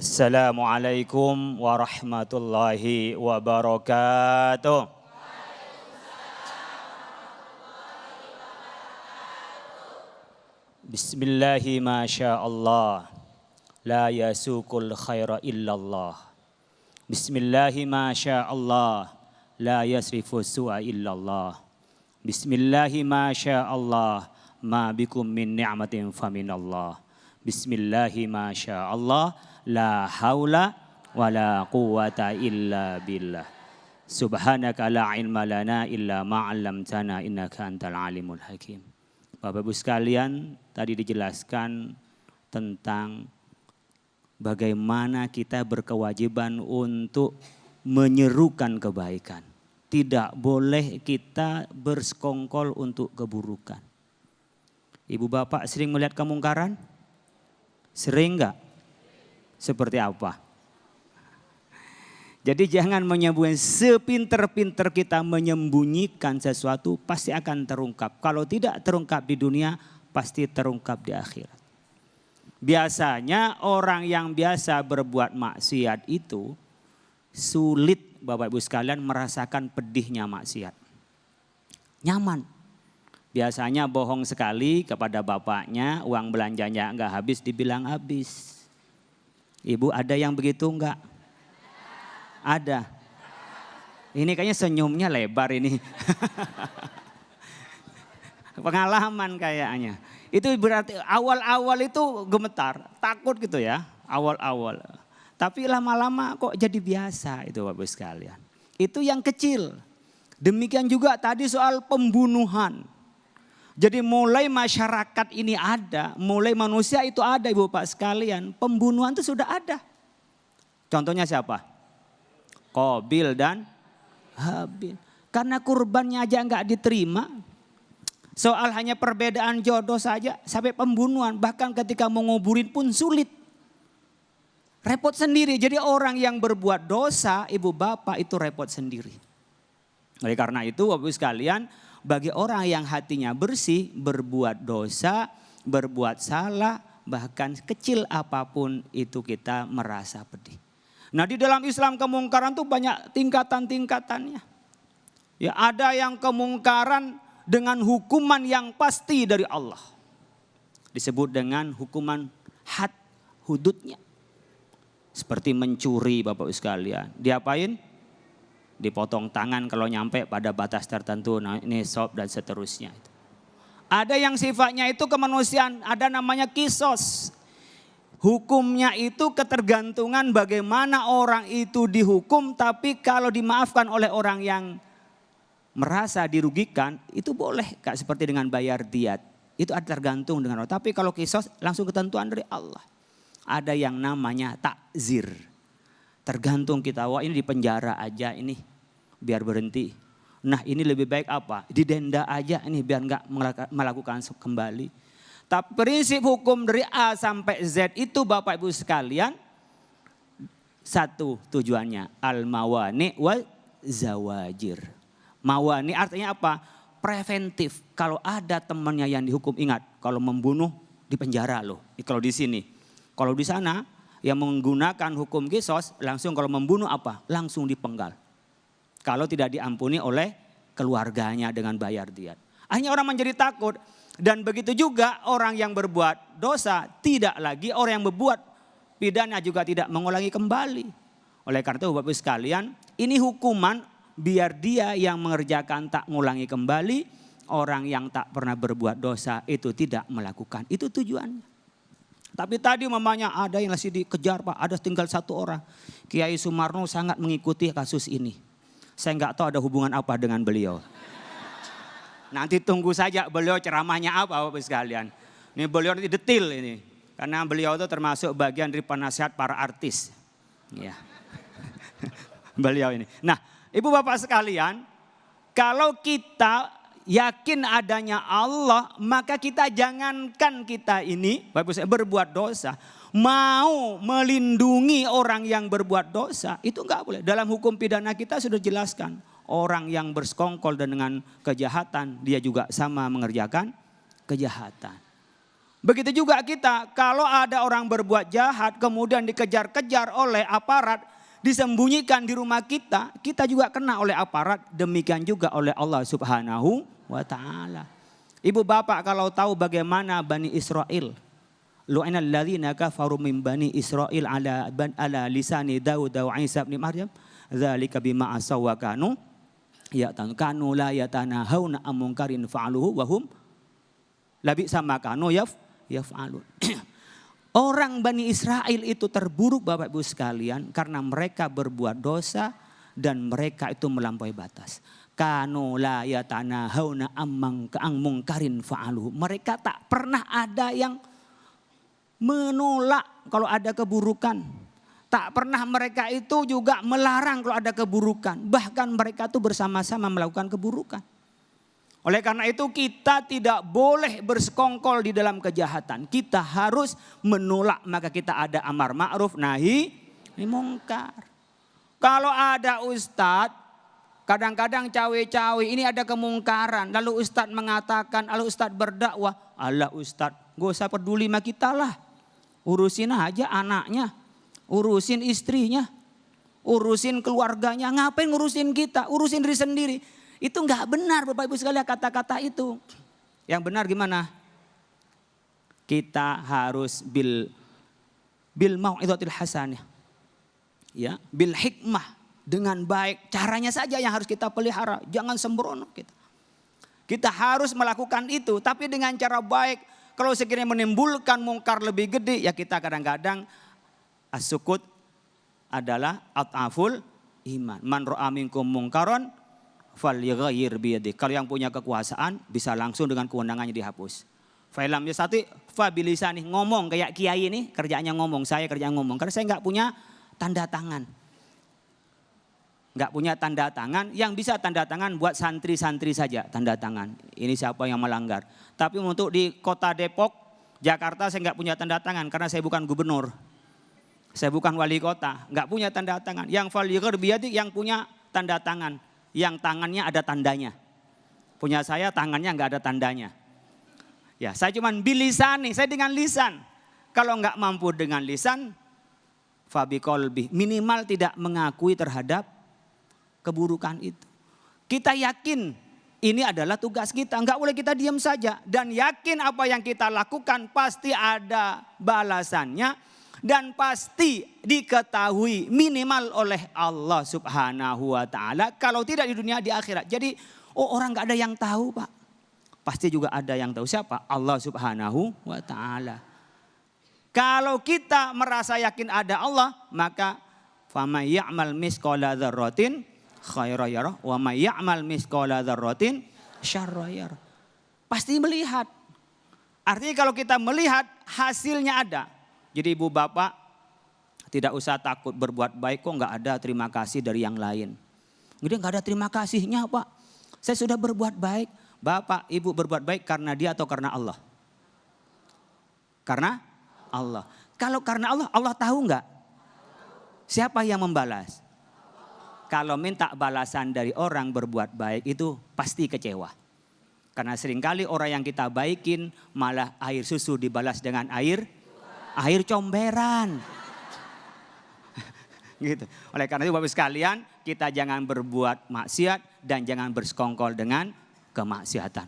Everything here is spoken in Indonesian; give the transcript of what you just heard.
Assalamualaikum warahmatullahi wabarakatuh. Bismillahi masyaallah. La yasukul khaira illallah. Bismillahi masyaallah. La yasrifu su'a illallah. Bismillahi masyaallah. Ma bikum min ni'matin faminallah. Bismillahi masyaallah. La haula wa la quwata illa billah. Subhanaka la ilma lana illa ma'allamtana innaka antal alimul hakim. Bapak Ibu sekalian, tadi dijelaskan tentang bagaimana kita berkewajiban untuk menyerukan kebaikan. Tidak boleh kita bersekongkol untuk keburukan. Ibu bapak sering melihat kemungkaran? Sering enggak? Seperti apa? Jadi jangan menyembunyikan, sepinter-pinter kita menyembunyikan sesuatu pasti akan terungkap. Kalau tidak terungkap di dunia pasti terungkap di akhirat. Biasanya orang yang biasa berbuat maksiat itu sulit Bapak Ibu sekalian merasakan pedihnya maksiat. Nyaman. Biasanya bohong sekali kepada bapaknya, uang belanjanya enggak habis dibilang habis. Ibu ada yang begitu enggak? Ada. Ini kayaknya senyumnya lebar ini. Pengalaman kayaknya. Itu berarti awal-awal itu gemetar, takut gitu ya. Awal-awal. Tapi lama-lama kok jadi biasa itu Bapak sekalian. Itu yang kecil. Demikian juga tadi soal pembunuhan. Jadi mulai masyarakat ini ada, mulai manusia itu ada Ibu Bapak sekalian. Pembunuhan itu sudah ada. Contohnya siapa? Qabil dan Habil. Karena kurbannya aja enggak diterima. Soal hanya perbedaan jodoh saja sampai pembunuhan. Bahkan ketika menguburin pun sulit. Repot sendiri. Jadi orang yang berbuat dosa Ibu Bapak itu repot sendiri. Oleh karena itu Bapak Ibu sekalian, bagi orang yang hatinya bersih, berbuat dosa, berbuat salah, bahkan kecil apapun itu kita merasa pedih. Nah di dalam Islam kemungkaran itu banyak tingkatan-tingkatannya. Ya ada yang kemungkaran dengan hukuman yang pasti dari Allah. Disebut dengan hukuman had, hududnya. Seperti mencuri Bapak Ibu sekalian. Diapain? Dipotong tangan kalau nyampe pada batas tertentu, nah ini sop dan seterusnya. Ada yang sifatnya itu kemanusiaan, ada namanya kisos. Hukumnya itu ketergantungan bagaimana orang itu dihukum, tapi kalau dimaafkan oleh orang yang merasa dirugikan, itu boleh Kak, seperti dengan bayar diat. Itu ada tergantung dengan orang, tapi kalau kisos langsung ketentuan dari Allah. Ada yang namanya takzir. Tergantung kita, wah ini di penjara aja ini. Biar berhenti. Nah ini lebih baik apa? Didenda aja ini biar enggak melakukan kembali. Tapi prinsip hukum dari A sampai Z itu Bapak Ibu sekalian. Satu tujuannya. Al-mawani wal zawajir. Mawani artinya apa? Preventif. Kalau ada temannya yang dihukum, ingat. Kalau membunuh di penjara loh. Kalau di sini. Kalau di sana yang menggunakan hukum kisos langsung kalau membunuh apa? Langsung dipenggal. Kalau tidak diampuni oleh keluarganya dengan bayar diat. Akhirnya orang menjadi takut. Dan begitu juga orang yang berbuat dosa tidak lagi, orang yang berbuat pidana juga tidak mengulangi kembali. Oleh karena itu Bapak Ibu sekalian, ini hukuman biar dia yang mengerjakan tak mengulangi kembali. Orang yang tak pernah berbuat dosa itu tidak melakukan. Itu tujuannya. Tapi tadi mamanya ada yang masih dikejar Pak, ada tinggal satu orang. Kiai Sumarno sangat mengikuti kasus ini. Saya nggak tahu ada hubungan apa dengan beliau. Nanti tunggu saja beliau ceramahnya apa Bapak sekalian. Ini beliau nanti detil ini. Karena beliau itu termasuk bagian dari penasihat para artis. Ya. Beliau ini. Nah Ibu Bapak sekalian. Kalau kita yakin adanya Allah. Maka kita jangankan kita ini berbuat dosa. Mau melindungi orang yang berbuat dosa itu enggak boleh. Dalam hukum pidana kita sudah jelaskan. Orang yang bersekongkol dan dengan kejahatan dia juga sama mengerjakan kejahatan. Begitu juga kita, kalau ada orang berbuat jahat kemudian dikejar-kejar oleh aparat, disembunyikan di rumah kita, kita juga kena oleh aparat, demikian juga oleh Allah Subhanahu wa taala. Ibu bapak kalau tahu bagaimana Bani Israel, lu'inal ladzina kafaru min Bani Israel ala lisani Daud wa Isa bin Maryam, dzalika bima asaw wa kanu kanu la yatanahawna an munkarin fa'aluhu wa hum labi sama kanu yaf'alun. Orang Bani Israel itu terburuk Bapak Ibu sekalian karena mereka berbuat dosa dan mereka itu melampaui batas. Kanu la yatanahawna an munkarin fa'aluhu. Mereka tak pernah ada yang menolak kalau ada keburukan. Tak pernah mereka itu juga melarang kalau ada keburukan. Bahkan mereka itu bersama-sama melakukan keburukan. Oleh karena itu kita tidak boleh bersekongkol di dalam kejahatan. Kita harus menolak, maka kita ada amar ma'ruf nahi mungkar. Kalau ada ustadz, kadang-kadang cawe-cawe ini ada kemungkaran. Lalu ustadz mengatakan, lalu ustadz berdakwah. Allah ustadz, gak usah peduli sama kita lah. Urusin aja anaknya, urusin istrinya, urusin keluarganya. Ngapain ngurusin kita, urusin diri sendiri. Itu enggak benar Bapak Ibu sekalian kata-kata itu. Yang benar gimana? Kita harus bil mau'izatil hasanah. Ya, bil hikmah, dengan baik. Caranya saja yang harus kita pelihara, jangan sembrono kita. Kita harus melakukan itu tapi dengan cara baik. Kalau sekiranya menimbulkan mungkar lebih gede, ya kita kadang-kadang as-sukut adalah at'aful iman. Man ra'a minkum mungkaron falyughayyir biyadihi. Kalau yang punya kekuasaan bisa langsung dengan kewenangannya dihapus. Fa'ilam yastati fa bilisani, ngomong kayak kiai ini kerjaannya ngomong, saya kerjaan ngomong karena saya enggak punya tanda tangan. Enggak punya tanda tangan, yang bisa tanda tangan buat santri-santri saja tanda tangan. Ini siapa yang melanggar. Tapi untuk di kota Depok, Jakarta saya enggak punya tanda tangan karena saya bukan gubernur. Saya bukan wali kota, enggak punya tanda tangan. Yang falyughayyir biyadihi yang punya tanda tangan. Yang tangannya ada tandanya. Punya saya tangannya enggak ada tandanya. Ya, saya cuman bilisan nih, saya dengan lisan. Kalau enggak mampu dengan lisan, fabiqolbi, minimal tidak mengakui terhadap keburukan itu. Kita yakin ini adalah tugas kita, enggak boleh kita diam saja. Dan yakin apa yang kita lakukan pasti ada balasannya. Dan pasti diketahui minimal oleh Allah Subhanahu wa taala. Kalau tidak di dunia, di akhirat. Jadi orang gak ada yang tahu Pak. Pasti juga ada yang tahu. Siapa? Allah Subhanahu wa taala. Kalau kita merasa yakin ada Allah, maka faman ya'mal misqala dzarratin khairan yarah wa may ya'mal misqala dzarratin syarran yarah. Pasti melihat. Artinya kalau kita melihat hasilnya ada. Jadi ibu bapak tidak usah takut berbuat baik, kok nggak ada terima kasih dari yang lain. Jadi nggak ada terima kasihnya Pak. Saya sudah berbuat baik. Bapak ibu berbuat baik karena dia atau karena Allah? Karena Allah. Kalau karena Allah, Allah tahu nggak? Siapa yang membalas? Kalau minta balasan dari orang berbuat baik itu pasti kecewa. Karena seringkali orang yang kita baikin malah air susu dibalas dengan air comberan. Gitu. Oleh karena itu Bapak sekalian, kita jangan berbuat maksiat dan jangan bersekongkol dengan kemaksiatan.